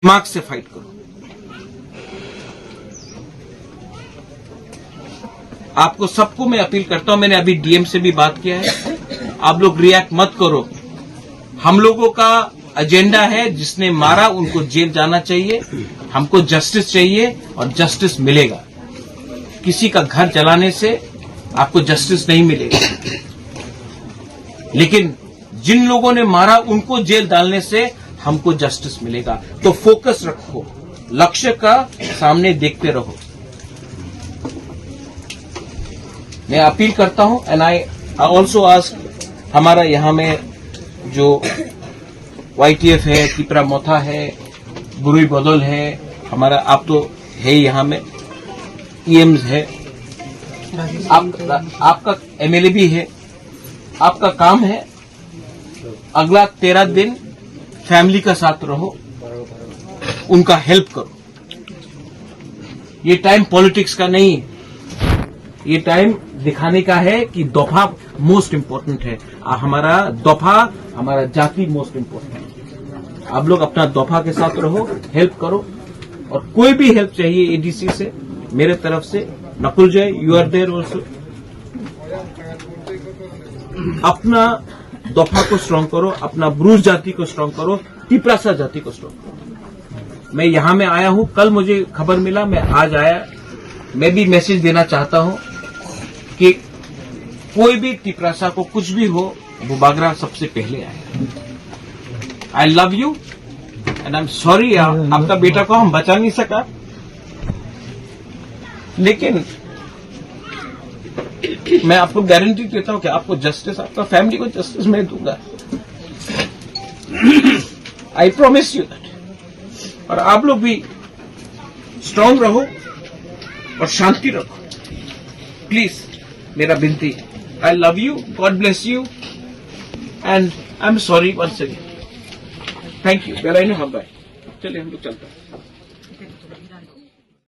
दिमाग से फाइट करो। आपको सबको मैं अपील करता हूं, मैंने अभी डीएम से भी बात किया है, आप लोग रिएक्ट मत करो। हम लोगों का एजेंडा है, जिसने मारा उनको जेल जाना चाहिए, हमको जस्टिस चाहिए और जस्टिस मिलेगा। किसी का घर जलाने से आपको जस्टिस नहीं मिलेगा, लेकिन जिन लोगों ने मारा उनको जेल डालने से हमको जस्टिस मिलेगा। तो फोकस रखो, लक्ष्य का सामने देखते रहो। मैं अपील करता हूं एंड आई ऑल्सो आस्क, हमारा यहां में जो YTF है, तिपरा मोथा है, बुरुई बदल है, हमारा आप तो है यहां में, EMs है, आपका MLA भी है। आपका काम है अगला 13 दिन फैमिली का साथ रहो, उनका हेल्प करो। ये टाइम पॉलिटिक्स का नहीं है, ये टाइम दिखाने का है कि दफा मोस्ट इंपोर्टेंट है। हमारा दफा, हमारा जाति मोस्ट इंपोर्टेंट है। आप लोग अपना दफा के साथ रहो, हेल्प करो, और कोई भी हेल्प चाहिए ADC से, मेरे तरफ से, नकुल जय, यू आर देयर ऑल्सो। अपना दफा को स्ट्रांग करो, अपना ब्रूज जाति को स्ट्रांग करो, तिपरासा जाति को स्ट्रांग करो। मैं यहां में आया हूं, कल मुझे खबर मिला, मैं आज आया। मैं भी मैसेज देना चाहता हूं कि कोई भी तिपरासा को कुछ भी हो, वो बागरा सबसे पहले आए। आई love you and I am sorry, आपका बेटा को हम बचा नहीं सका, लेकिन मैं आपको गारंटी देता हूं कि आपको जस्टिस, आपका फैमिली को जस्टिस मैं दूंगा। I promise you that. और आप लोग भी स्ट्रांग रहो और शांति रखो, प्लीज, मेरा विनती है। I love you, God bless you and I am sorry once again. Thank you. बेलाइन हम बाय, चलिए हम लोग चलते हैं।